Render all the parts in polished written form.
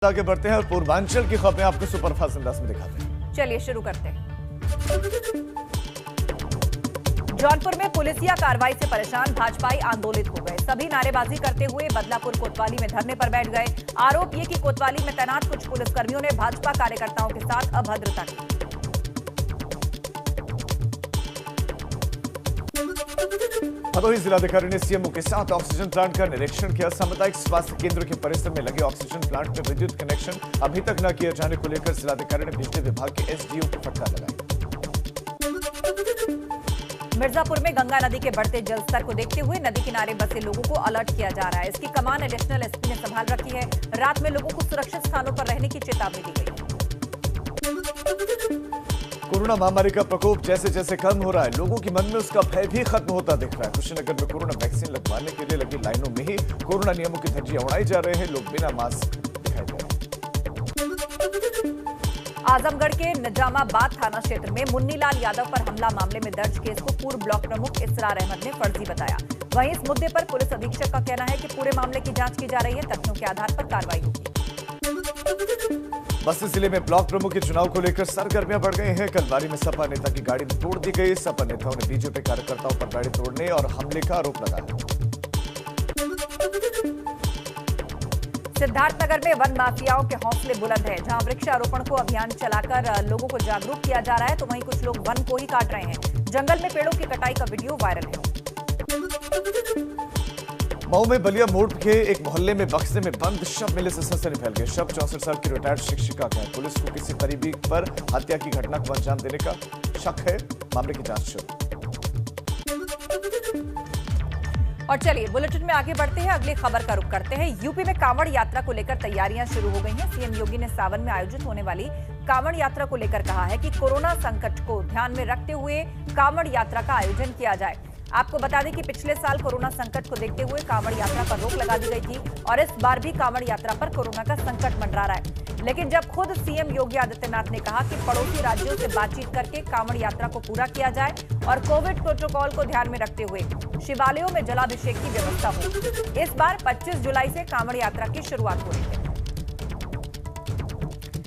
आगे बढ़ते हैं और पूर्वांचल की खबरें आपको सुपरफास्ट अंदाज में दिखाते हैं। चलिए शुरू करते हैं। जौनपुर में पुलिसिया कार्रवाई से परेशान भाजपाई आंदोलित हो गए। सभी नारेबाजी करते हुए बदलापुर कोतवाली में धरने पर बैठ गए। आरोप ये कि कोतवाली में तैनात कुछ पुलिसकर्मियों ने भाजपा कार्यकर्ताओं के साथ अभद्रता की। भदोही जिलाधिकारी ने सीएमओ के साथ ऑक्सीजन प्लांट का निरीक्षण किया। सामुदायिक स्वास्थ्य केंद्र के परिसर में लगे ऑक्सीजन प्लांट में विद्युत कनेक्शन अभी तक न किए जाने को लेकर जिलाधिकारी ने बिजली विभाग के एसडीओ को फटकार लगाई। मिर्जापुर में गंगा नदी के बढ़ते जलस्तर को देखते हुए नदी किनारे बसे लोगों को अलर्ट किया जा रहा है। इसकी कमान एडिशनल एसपी ने संभाल रखी है। रात में लोगों को सुरक्षित स्थानों पर रहने की चेतावनी दी गई। कोरोना महामारी का प्रकोप जैसे जैसे कम हो रहा है, लोगों के मन में उसका भय भी खत्म होता दिख रहा है। कुशीनगर में कोरोना वैक्सीन लगवाने के लिए लगी लाइनों में ही कोरोना नियमों की धज्जियां उड़ाई जा रहे हैं। लोग बिना मास्क दिखाई दे रहे हैं। आजमगढ़ के निजामाबाद थाना क्षेत्र में मुन्नीलाल यादव पर हमला मामले में दर्ज केस को पूर्व ब्लॉक प्रमुख इसरार अहमद ने फर्जी बताया। वहीं इस मुद्दे पर पुलिस अधीक्षक का कहना है कि पूरे मामले की जांच की जा रही है, तथ्यों के आधार पर कार्रवाई होगी। बस्ती जिले में ब्लॉक प्रमुख के चुनाव को लेकर सरगर्मियां बढ़ गई हैं। कलवारी में सपा नेता की गाड़ी तोड़ दी गई। सपा नेताओं ने बीजेपी कार्यकर्ताओं पर गाड़ी तोड़ने और हमले का आरोप लगाया। सिद्धार्थनगर में वन माफियाओं के हौसले बुलंद है। जहां वृक्षारोपण को अभियान चलाकर लोगों को जागरूक किया जा रहा है, तो वहीं कुछ लोग वन को ही काट रहे हैं। जंगल में पेड़ों की कटाई का वीडियो वायरल है। मऊ में बलिया मोड़ के एक मोहल्ले में बक्से में बंद शव मिलने से सनसनी फैल गई। शव 64 साल की रिटायर्ड शिक्षिका का है। पुलिस को किसी करीबी पर हत्या की घटना को अंजाम देने का शक है। मामले की जांच शुरू। और चलिए बुलेटिन में आगे बढ़ते हैं, अगली खबर का रुख करते हैं। यूपी में कांवड़ यात्रा को लेकर तैयारियां शुरू हो गई हैं। सीएम योगी ने सावन में आयोजित होने वाली कांवड़ यात्रा को लेकर कहा है कि कोरोना संकट को ध्यान में रखते हुए कांवड़ यात्रा का आयोजन किया जाए। आपको बता दें कि पिछले साल कोरोना संकट को देखते हुए कांवड़ यात्रा पर रोक लगा दी गई थी और इस बार भी कांवड़ यात्रा पर कोरोना का संकट मंडरा रहा है। लेकिन जब खुद सीएम योगी आदित्यनाथ ने कहा कि पड़ोसी राज्यों से बातचीत करके कांवड़ यात्रा को पूरा किया जाए और कोविड प्रोटोकॉल को ध्यान में रखते हुए शिवालयों में जलाभिषेक की व्यवस्था हो, इस बार 25 जुलाई से कांवड़ यात्रा की शुरुआत हो रही है।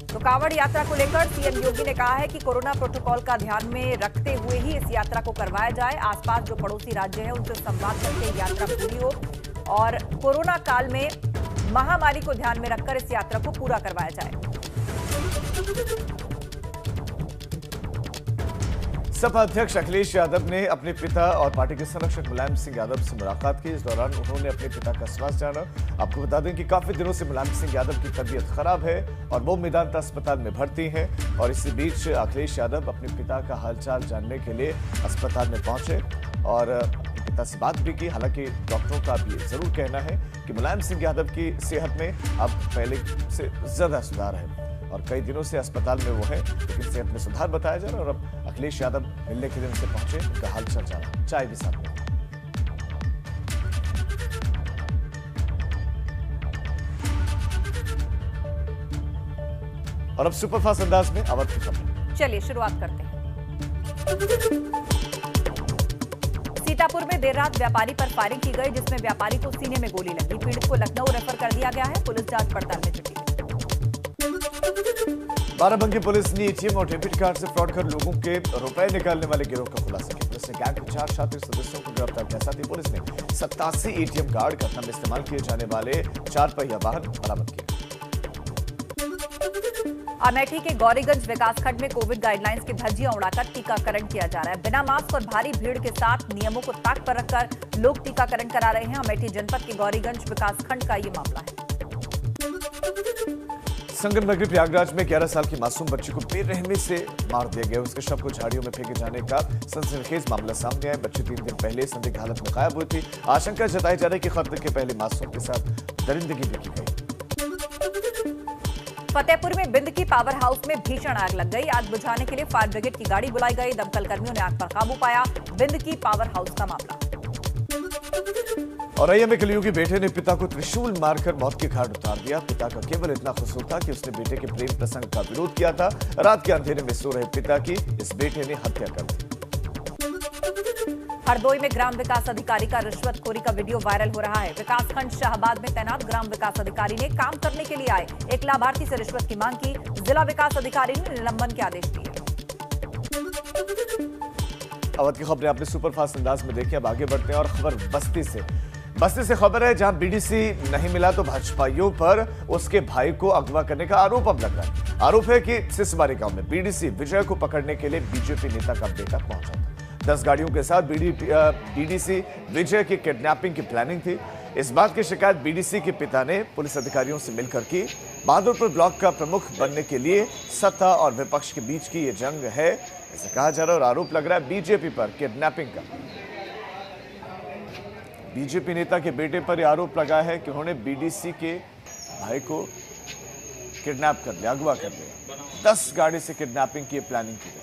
तो कांवड़ यात्रा को लेकर सीएम योगी ने कहा है कि कोरोना प्रोटोकॉल का ध्यान में रखते हुए ही इस यात्रा को करवाया जाए। आसपास जो पड़ोसी राज्य है उनसे संवाद करके यात्रा पूरी हो और कोरोना काल में महामारी को ध्यान में रखकर इस यात्रा को पूरा करवाया जाए। सपा अध्यक्ष अखिलेश यादव ने अपने पिता और पार्टी के संरक्षक मुलायम सिंह यादव से मुलाकात की। इस दौरान उन्होंने अपने पिता का स्वास्थ्य जाना। आपको बता दें कि काफी दिनों से मुलायम सिंह यादव की तबीयत खराब है और वो मेदांता अस्पताल में भर्ती हैं। और इसी बीच अखिलेश यादव अपने पिता का हालचाल जानने के लिए अस्पताल में पहुंचे और पिता से बात भी की। हालांकि डॉक्टरों का भी जरूर कहना है कि मुलायम सिंह यादव की सेहत में अब पहले से ज्यादा सुधार है और कई दिनों से अस्पताल में वो है, लेकिन सेहत में सुधार बताया जा रहा है। और अब अखिलेश यादव मिलने के लिए उनसे पहुंचे, उनका हालचाल जाना, चाय भी साथ में। और अब सुपरफास्ट अंदाज में अवध की खबर। चलिए शुरुआत करते हैं। सीतापुर में देर रात व्यापारी पर फायरिंग की गई, जिसमें व्यापारी को सीने में गोली लगी। पीड़ित को लखनऊ रेफर कर दिया गया है। पुलिस जांच पड़ताल में जुटी है। बाराबंकी पुलिस ने एटीएम और डेबिट कार्ड से फ्रॉड कर लोगों के रुपए निकालने वाले गिरोह का खुलासा किया। पुलिस ने गैंग के 4 शातिर सदस्यों को गिरफ्तार किया। साथ ही पुलिस ने 87 एटीएम कार्ड घटना में इस्तेमाल किए जाने वाले 4 पहिया वाहन बरामद किए। अमेठी के गौरीगंज विकासखंड में कोविड गाइडलाइंस की धज्जियां उड़ाकर टीकाकरण किया जा रहा है। बिना मास्क और भारी भीड़ के साथ नियमों को ताक पर रखकर लोग टीकाकरण करा रहे हैं। अमेठी जनपद के गौरीगंज विकासखंड का ये मामला है। संगम नगरी प्रयागराज में 11 साल की मासूम बच्ची को बेरहमी से मार दिया गया। उसके शव को झाड़ियों में फेंके जाने का सनसनीखेज मामला सामने आया। बच्ची 3 दिन पहले संदिग्ध हालत में गायब हुई थी। आशंका जताई जा रही है कि खतरे के पहले मासूम के साथ दरिंदगी भी की गई। फतेहपुर में बिंदकी पावर हाउस में भीषण आग लग गई। आग बुझाने के लिए फायर ब्रिगेड की गाड़ी बुलाई गई। दमकल कर्मियों ने आग पर काबू पाया। बिंदकी पावर हाउस का मामला। और अय्या में कलयुगी बेटे ने पिता को त्रिशूल मारकर मौत के घाट उतार दिया। पिता का केवल इतना कसूर था कि उसने बेटे के प्रेम प्रसंग का विरोध किया था। रात के अंधेरे में सो रहे पिता की इस बेटे ने हत्या कर दी। हरदोई में ग्राम विकास अधिकारी का रिश्वतखोरी का वीडियो वायरल हो रहा है। विकासखंड शाहबाद में तैनात ग्राम विकास अधिकारी ने काम करने के लिए आए एक लाभार्थी से रिश्वत की मांग की। जिला विकास अधिकारी ने निलंबन के आदेश दिए। अवध की खबरें आपने सुपरफास्ट अंदाज में देखी। अब आगे बढ़ते हैं और खबर बस्ती से खबर है, जहां बीडीसी नहीं मिला तो भाजपाइयों पर उसके भाई को अगवा करने का आरोप अब लग रहा है। आरोप है कि सिसबारी गांव में बीडीसी विजय को पकड़ने के लिए बीजेपी नेता का बेटा पहुंचा था। 10 गाड़ियों के साथ बीडीसी विजय की किडनैपिंग की प्लानिंग थी। इस बात की शिकायत बीडीसी के पिता ने पुलिस अधिकारियों से मिलकर की। बहादुरपुर ब्लॉक का प्रमुख बनने के लिए सत्ता और विपक्ष के बीच की ये जंग है, ऐसा कहा जा रहा है और आरोप लग रहा है बीजेपी पर किडनैपिंग का। बीजेपी नेता के बेटे पर यह आरोप लगा है कि उन्होंने बीडीसी के भाई को किडनैप कर लिया, अगवा कर लिया। 10 गाड़ी से किडनैपिंग की प्लानिंग की गई।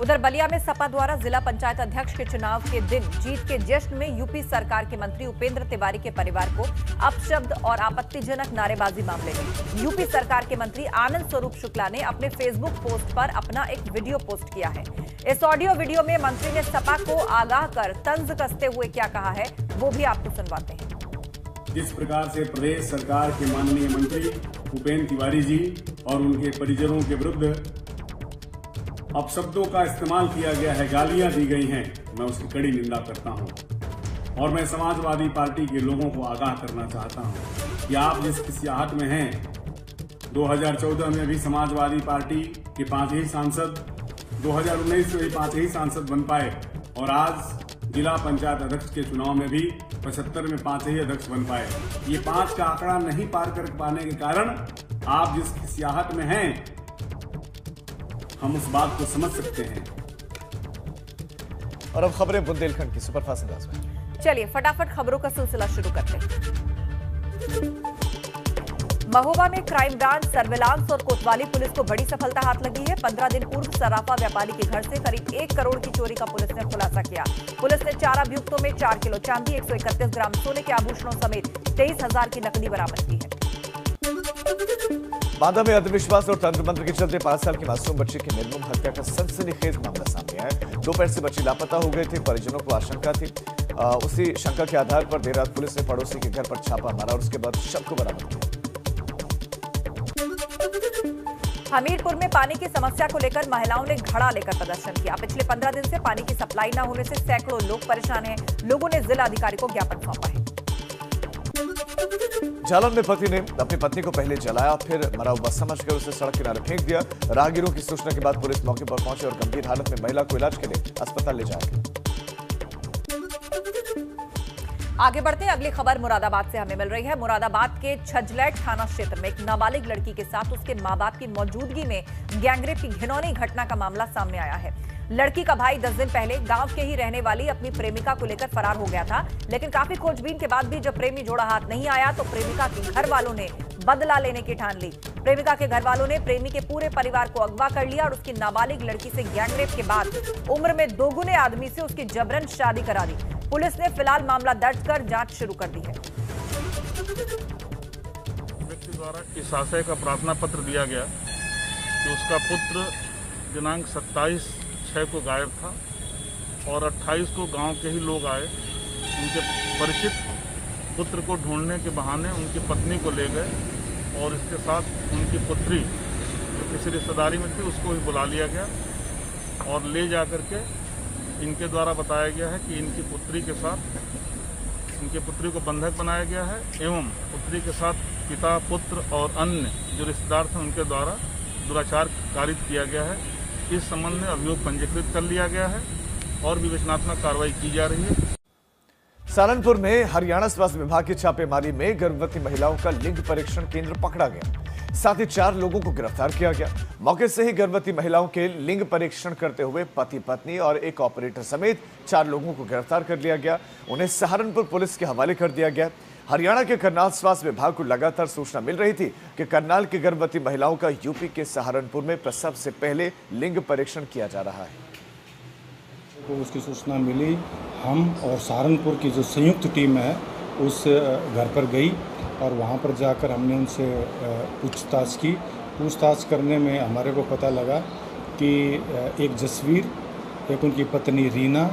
उधर बलिया में सपा द्वारा जिला पंचायत अध्यक्ष के चुनाव के दिन जीत के जश्न में यूपी सरकार के मंत्री उपेंद्र तिवारी के परिवार को अपशब्द और आपत्तिजनक नारेबाजी मामले में यूपी सरकार के मंत्री आनंद स्वरूप शुक्ला ने अपने फेसबुक पोस्ट पर अपना एक वीडियो पोस्ट किया है। इस ऑडियो वीडियो में मंत्री ने सपा को आगाह कर तंज कसते हुए क्या कहा है, वो भी आपको सुनवाते हैं। जिस प्रकार से प्रदेश सरकार के माननीय मंत्री उपेंद्र तिवारी जी और उनके परिजनों के विरुद्ध अपशब्दों का इस्तेमाल किया गया है, गालियां दी गई हैं, मैं उसकी कड़ी निंदा करता हूं। और मैं समाजवादी पार्टी के लोगों को आगाह करना चाहता हूं कि आप जिस खिसियाहट में हैं, 2014 में भी समाजवादी पार्टी के 5 ही सांसद, 2019 में भी 5 ही सांसद बन पाए और आज जिला पंचायत अध्यक्ष के चुनाव में भी 75 में 5 ही अध्यक्ष बन पाए। ये 5 का आंकड़ा नहीं पार कर पाने के कारण आप जिस खिसियाहट में हैं, हम उस बात को समझ सकते हैं। और अब खबरें बुंदेलखंड की सुपरफास्ट अंदाज में। चलिए फटाफट खबरों का सिलसिला शुरू करते हैं। महोबा में क्राइम ब्रांच, सर्विलांस और कोतवाली पुलिस को बड़ी सफलता हाथ लगी है। 15 दिन पूर्व सराफा व्यापारी के घर से करीब 1 करोड़ की चोरी का पुलिस ने खुलासा किया। पुलिस ने 4 अभियुक्तों में 4 किलो चांदी, 131 ग्राम सोने के आभूषणों समेत 23,000 की नकदी बरामद की है। बांदा में अंधविश्वास और तंत्र मंत्र के चलते 5 साल की मासूम बच्ची की निर्मम हत्या का सनसनीखेज मामला सामने आया। दोपहर से बच्ची लापता हो गई थी। परिजनों को आशंका थी। उसी शंका के आधार पर देर रात पुलिस ने पड़ोसी के घर पर छापा मारा और उसके बाद शव को बरामद किया। हमीरपुर में पानी की समस्या को लेकर महिलाओं ने घड़ा लेकर प्रदर्शन किया। पिछले 15 दिन से पानी की सप्लाई न होने से सैकड़ों लोग परेशान हैं। लोगों ने जिला अधिकारी को ज्ञापन सौंपा है। जालौन में पति ने अपनी पत्नी को पहले जलाया, फिर मरा हुआ समझकर उसे सड़क किनारे फेंक दिया। राहगीरों की सूचना के बाद पुलिस मौके पर पहुंची और गंभीर हालत में महिला को इलाज के लिए अस्पताल ले जाया गया। आगे बढ़ते हैं। अगली खबर मुरादाबाद से हमें मिल रही है। मुरादाबाद के छजलैट थाना क्षेत्र में एक नाबालिग लड़की के साथ उसके मां बाप की मौजूदगी में गैंगरेप की घिनौनी घटना का मामला सामने आया है। लड़की का भाई 10 दिन पहले गांव के ही रहने वाली अपनी प्रेमिका को लेकर फरार हो गया था, लेकिन काफी खोजबीन के बाद भी जब प्रेमी जोड़ा हाथ नहीं आया तो प्रेमिका के घर वालों ने बदला लेने की ठान ली। प्रेमिका के घर वालों ने प्रेमी के पूरे परिवार को अगवा कर लिया और उसकी नाबालिग लड़की से गैंगरेप के बाद उम्र में दोगुने आदमी से उसकी जबरन शादी करा दी। पुलिस ने फिलहाल मामला दर्ज कर जांच शुरू कर दी है। व्यक्ति द्वारा इस आशय का प्रार्थना पत्र दिया गया कि उसका पुत्र दिनांक 27/6 को गायब था और 28 को गांव के ही लोग आए, उनके परिचित पुत्र को ढूंढने के बहाने उनकी पत्नी को ले गए और इसके साथ उनकी पुत्री जो किसी रिश्तेदारी में थी उसको भी बुला लिया गया और ले जा कर के इनके द्वारा बताया गया है कि इनकी पुत्री के साथ इनके पुत्री को बंधक बनाया गया है एवं पुत्री के साथ पिता, पुत्र और अन्य जो रिश्तेदार थे उनके द्वारा दुराचार कारित किया गया है। इस संबंध में अभियोग पंजीकृत कर लिया गया है और विवेचनात्मक कार्रवाई की जा रही है। सहारनपुर में हरियाणा स्वास्थ्य विभाग की छापेमारी में गर्भवती महिलाओं का लिंग परीक्षण केंद्र पकड़ा गया। साथ ही 4 लोगों को गिरफ्तार किया गया। मौके से ही गर्भवती महिलाओं के लिंग परीक्षण करते हुए पति पत्नी और एक ऑपरेटर समेत 4 लोगों को गिरफ्तार कर लिया गया। उन्हें सहारनपुर पुलिस के हवाले कर दिया गया। हरियाणा के करनाल स्वास्थ्य विभाग को लगातार सूचना मिल रही थी कि करनाल की गर्भवती महिलाओं का यूपी के सहारनपुर में प्रसव से पहले लिंग परीक्षण किया जा रहा है। को उसकी सूचना मिली, हम और सहारनपुर की जो संयुक्त टीम है उस घर पर गई और वहां पर जाकर हमने उनसे पूछताछ की। पूछताछ करने में हमारे को पता लगा कि एक जसवीर, एक उनकी पत्नी रीना,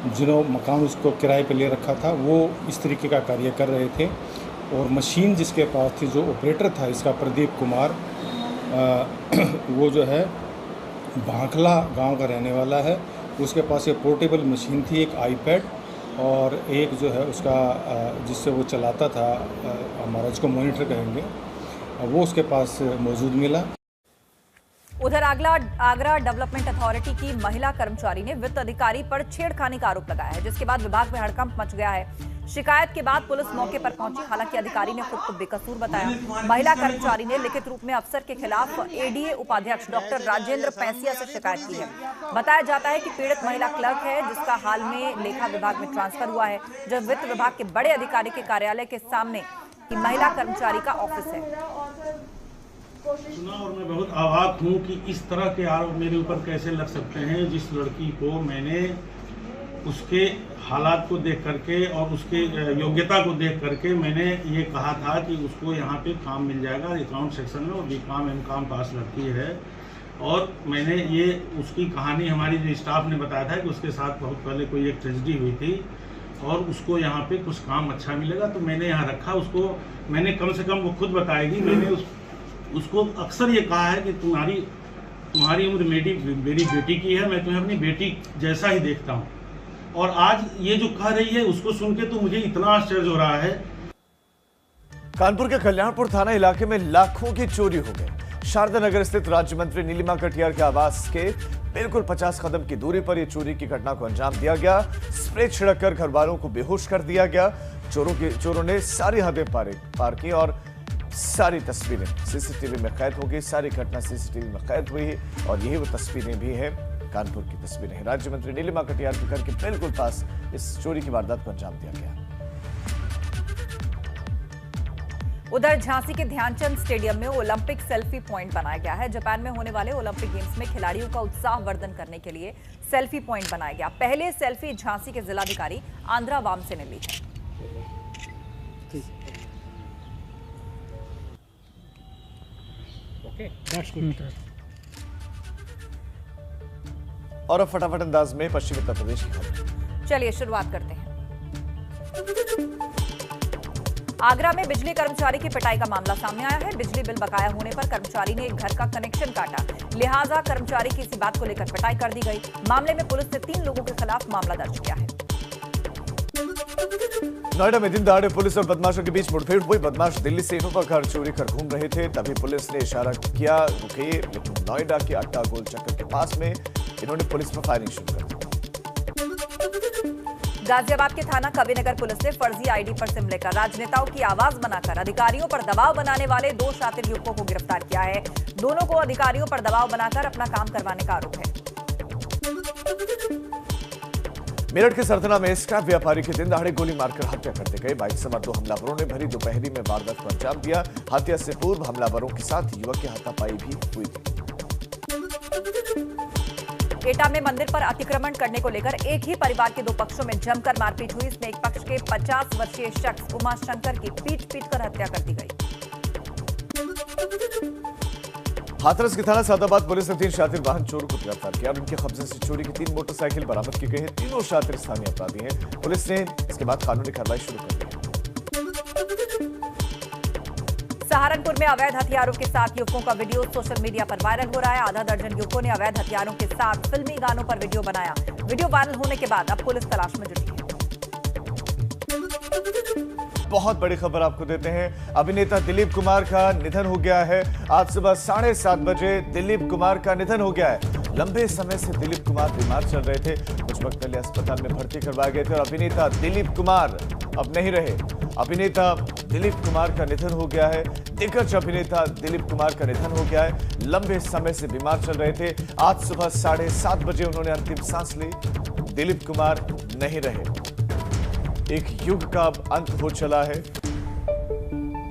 जिन्होंने मकान उसको किराए पे ले रखा था, वो इस तरीके का कार्य कर रहे थे। और मशीन जिसके पास थी, जो ऑपरेटर था इसका प्रदीप कुमार, वो जो है भांखला गांव का रहने वाला है। उसके पास एक पोर्टेबल मशीन थी, एक आईपैड, और एक जो है उसका जिससे वो चलाता था, हमारा जिसको मॉनिटर कहेंगे, वो उसके पास मौजूद मिला। उधर आगरा डेवलपमेंट अथॉरिटी की महिला कर्मचारी ने वित्त अधिकारी पर छेड़खानी का आरोप लगाया है, जिसके बाद विभाग में हड़कंप मच गया है। शिकायत के बाद पुलिस मौके पर पहुंची, हालांकि अधिकारी ने खुद को बेकसूर बताया। महिला कर्मचारी ने लिखित रूप में अफसर के खिलाफ एडीए उपाध्यक्ष डॉक्टर राजेंद्र पैसिया से शिकायत की है। बताया जाता है कि पीड़ित महिला क्लर्क है, जिसका हाल में लेखा विभाग में ट्रांसफर हुआ है, जब वित्त विभाग के बड़े अधिकारी के कार्यालय के सामने की महिला कर्मचारी का ऑफिस है। सुना और मैं बहुत आभाग हूँ कि इस तरह के आरोप मेरे ऊपर कैसे लग सकते हैं। जिस लड़की को मैंने उसके हालात को देख करके और उसके योग्यता को देख करके मैंने ये कहा था कि उसको यहाँ पे काम मिल जाएगा अकाउंट सेक्शन में, और बीकॉम एमकॉम पास लड़की है। और मैंने ये उसकी कहानी हमारी जो स्टाफ ने बताया था कि उसके साथ बहुत पहले कोई एक ट्रेजेडी हुई थी और उसको यहाँ पे कुछ काम अच्छा मिलेगा, तो मैंने यहाँ रखा उसको। मैंने कम से कम वो खुद बताएगी, मैंने उसको अक्सर ये कहा है कि तुम्हारी उम्र मेरी बेटी की है, मैं तुम्हें अपनी बेटी जैसा ही देखता हूँ। और आज ये जो कह रही है उसको सुन के तो मुझे इतना आश्चर्य हो रहा है। कानपुर के कल्याणपुर थाना इलाके में लाखों की चोरी हो गई। शारदा नगर स्थित राज्य मंत्री नीलिमा कटियार के आवास के बिल्कुल 50 कदम की दूरी पर यह चोरी की घटना को अंजाम दिया गया। स्प्रे छिड़ककर घर वालों को बेहोश कर दिया गया। चोरों ने सारी हदें पार की और सारी तस्वीरें सीसीटीवी में कैद हो गई। सारी घटना सीसीटीवी में कैद हुई है और यही वो तस्वीरें भी हैं, कानपुर की तस्वीरें हैं। राज्य मंत्री नीलिमा कटियार के घर के बिल्कुल पास इस चोरी की वारदात को अंजाम दिया गया। उधर झांसी के ध्यानचंद स्टेडियम में ओलंपिक सेल्फी पॉइंट बनाया गया है। जापान में होने वाले ओलंपिक गेम्स में खिलाड़ियों का उत्साह वर्धन करने के लिए सेल्फी पॉइंट बनाया गया। पहले सेल्फी झांसी के जिलाधिकारी आंद्रा वामसे ने ली है। और अब फटाफट अंदाज में पश्चिमी उत्तर प्रदेश की खबर। चलिए शुरुआत करते हैं। आगरा में बिजली कर्मचारी की पिटाई का मामला सामने आया है। बिजली बिल बकाया होने पर कर्मचारी ने एक घर का कनेक्शन काटा, लिहाजा कर्मचारी की इसी बात को लेकर पिटाई कर दी गई। मामले में पुलिस ने 3 लोगों के खिलाफ मामला दर्ज किया है। नोएडा में दिन दहाड़े पुलिस और बदमाशों के बीच मुठभेड़ हुई। बदमाश दिल्ली से इनोवा कार चोरी कर घूम रहे थे, तभी पुलिस ने इशारा किया रुकिए, लेकिन नोएडा के अट्टा गोल चक्कर के पास में इन्होंने पुलिस पर फायरिंग शुरू कर दी। गाजियाबाद के थाना कविनगर पुलिस ने फर्जी आईडी पर सिम लेकर राजनेताओं की आवाज बनाकर अधिकारियों पर दबाव बनाने वाले 2 शातिर युवकों को गिरफ्तार किया है। दोनों को अधिकारियों पर दबाव बनाकर अपना काम करवाने का आरोप है। मेरठ के सरथना में स्क्रैप व्यापारी की दिन दहाड़े गोली मारकर हत्या कर दी गई। बाइक सवार 2 हमलावरों ने भरी दोपहरी में वारदात को अंजाम दिया। हत्या से पूर्व हमलावरों के साथ युवक की हाथापाई भी हुई थी। एटा में मंदिर पर अतिक्रमण करने को लेकर एक ही परिवार के 2 पक्षों में जमकर मारपीट हुई। इसमें एक पक्ष के 50 वर्षीय शख्स उमाशंकर की पीट कर हत्या कर दी गई। हाथरस की थाना सादाबाद पुलिस ने 3 शातिर वाहन चोरों को गिरफ्तार किया और उनके कब्जे से चोरी की 3 मोटरसाइकिल बरामद की गई है। तीनों शातिर स्थानीय अपराधी हैं। पुलिस ने इसके बाद कानूनी कार्रवाई शुरू कर दी है। सहारनपुर में अवैध हथियारों के साथ युवकों का वीडियो सोशल मीडिया पर वायरल हो रहा है। आधा दर्जन युवकों ने अवैध हथियारों के साथ फिल्मी गानों पर वीडियो बनाया। वीडियो वायरल होने के बाद अब पुलिस तलाश में जुटी है। बहुत बड़ी खबर आपको देते हैं। अभिनेता दिलीप कुमार का निधन हो गया है। आज सुबह 7:30 बजे दिलीप कुमार का निधन हो गया है। लंबे समय से दिलीप कुमार बीमार चल रहे थे, कुछ वक्त पहले अस्पताल में भर्ती करवाए गए थे और अभिनेता दिलीप कुमार अब नहीं रहे। अभिनेता दिलीप कुमार का निधन हो गया है। दिग्गज अभिनेता दिलीप कुमार का निधन हो गया है। लंबे समय से बीमार चल रहे थे। आज सुबह 7:30 बजे उन्होंने अंतिम सांस ली। दिलीप कुमार नहीं रहे। एक युग का अब अंत हो चला है।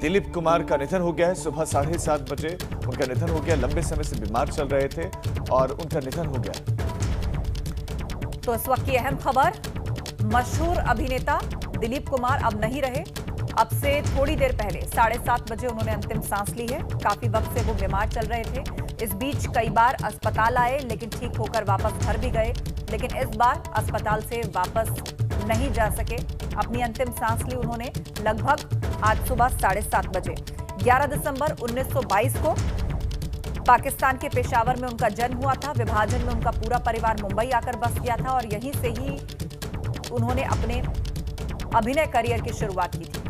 दिलीप कुमार का निधन हो गया है। सुबह 7:30 बजे उनका निधन हो गया। लंबे समय से बीमार चल रहे थे और उनका निधन हो गया। तो इस वक्त की अहम खबर, मशहूर अभिनेता दिलीप कुमार अब नहीं रहे। अब से थोड़ी देर पहले 7:30 बजे उन्होंने अंतिम सांस ली है। काफी वक्त से वो बीमार चल रहे थे। इस बीच कई बार अस्पताल आए लेकिन ठीक होकर वापस घर भी गए, लेकिन इस बार अस्पताल से वापस नहीं जा सके। अपनी अंतिम सांस ली उन्होंने लगभग आज सुबह 7:30 बजे। 11 दिसंबर 1922 को पाकिस्तान के पेशावर में उनका जन्म हुआ था। विभाजन में उनका पूरा परिवार मुंबई आकर बस गया था और यहीं से ही उन्होंने अपने अभिनय करियर की शुरुआत की थी।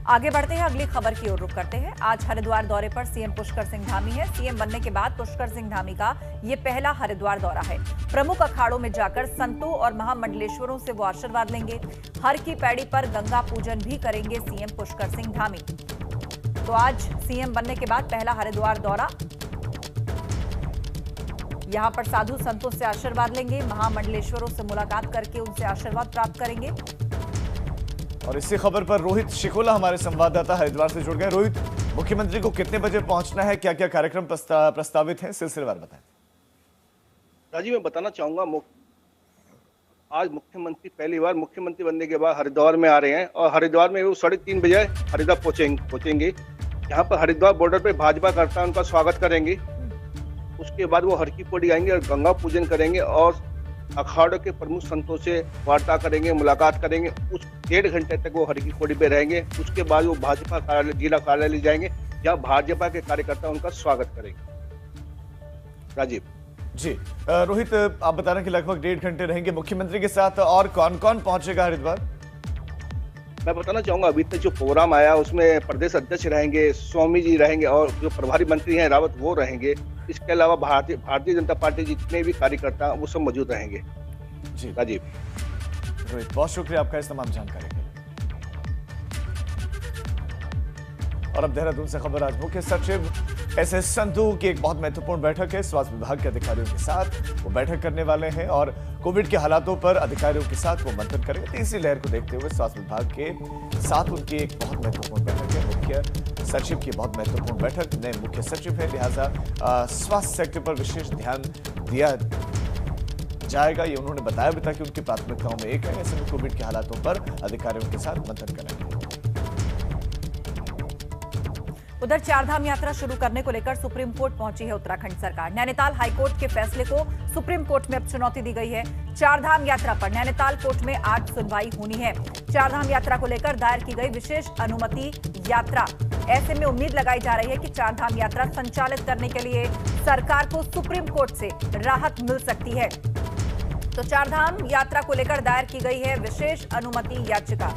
आगे बढ़ते हैं, अगली खबर की ओर रुख करते हैं। आज हरिद्वार दौरे पर सीएम पुष्कर सिंह धामी है। सीएम बनने के बाद पुष्कर सिंह धामी का ये पहला हरिद्वार दौरा है। प्रमुख अखाड़ों में जाकर संतों और महामंडलेश्वरों से वो आशीर्वाद लेंगे। हर की पैड़ी पर गंगा पूजन भी करेंगे सीएम पुष्कर सिंह धामी। तो आज सीएम बनने के बाद पहला हरिद्वार दौरा, यहां पर साधु संतों से आशीर्वाद लेंगे, महामंडलेश्वरों से मुलाकात करके उनसे आशीर्वाद प्राप्त करेंगे। और इसी खबर पर रोहित शिकोला हमारे संवाददाता हरिद्वार से जुड़ गए। रोहित, मुख्यमंत्री को कितने बजे पहुंचना है, क्या क्या कार्यक्रम प्रस्तावित हैं, सिलसिलेवार बताएं। राजीव, मैं बताना चाहूंगा आज मुख्यमंत्री पहली बार मुख्यमंत्री बनने के बाद हरिद्वार में आ रहे हैं और हरिद्वार में वो 3:30 बजे हरिद्वार पहुंचेंगे। यहाँ पर हरिद्वार बॉर्डर पे भाजपा करता उनका स्वागत करेंगे। उसके बाद वो हर की पौड़ी आएंगे और गंगा पूजन करेंगे और अखाड़ों के प्रमुख संतों से वार्ता करेंगे, मुलाकात करेंगे। उस 1.5 घंटे तक वो हर की पौड़ी पे रहेंगे। उसके बाद वो भाजपा कार्यालय, जिला कार्यालय जाएंगे, जहाँ भाजपा के कार्यकर्ता उनका स्वागत करेंगे। राजीव जी, रोहित, आप बता रहे हैं कि लगभग 1.5 घंटे रहेंगे मुख्यमंत्री के साथ। और कौन कौन पहुंचेगा हरिद्वार? मैं बताना चाहूंगा अभी तक जो प्रोग्राम आया उसमें प्रदेश अध्यक्ष रहेंगे, स्वामी जी रहेंगे और जो प्रभारी मंत्री हैं रावत वो रहेंगे। इसके अलावा भारतीय जनता पार्टी जितने भी कार्यकर्ता वो सब मौजूद रहेंगे। जी राजीव। रोहित, बहुत शुक्रिया आपका इस तमाम जानकारी के लिए। और अब देहरादून से खबर। आज मुख्य सचिव एस संधू की एक बहुत महत्वपूर्ण बैठक है स्वास्थ्य विभाग के अधिकारियों के साथ। वो बैठक करने वाले हैं और कोविड के हालातों पर अधिकारियों के साथ वो मंथन करेंगे। तीसरी लहर को देखते हुए स्वास्थ्य विभाग के साथ उनकी एक बहुत महत्वपूर्ण बैठक है। मुख्य सचिव की बहुत महत्वपूर्ण बैठक, नए मुख्य सचिव है, लिहाजा स्वास्थ्य सेक्टर पर विशेष ध्यान दिया जाएगा, ये उन्होंने बताया भी था कि उनकी प्राथमिकताओं में एक है। ऐसे में कोविड के हालातों पर अधिकारियों के साथ मंथन करेंगे। उधर चारधाम यात्रा शुरू करने को लेकर सुप्रीम कोर्ट पहुंची है उत्तराखंड सरकार। नैनीताल हाईकोर्ट के फैसले को सुप्रीम कोर्ट में अब चुनौती दी गई है। चारधाम यात्रा पर नैनीताल कोर्ट में आज सुनवाई होनी है। चारधाम यात्रा को लेकर दायर की गई विशेष अनुमति यात्रा, ऐसे में उम्मीद लगाई जा रही है कि चारधाम यात्रा संचालित करने के लिए सरकार को सुप्रीम कोर्ट से राहत मिल सकती है। तो चारधाम यात्रा को लेकर दायर की गई है विशेष अनुमति याचिका।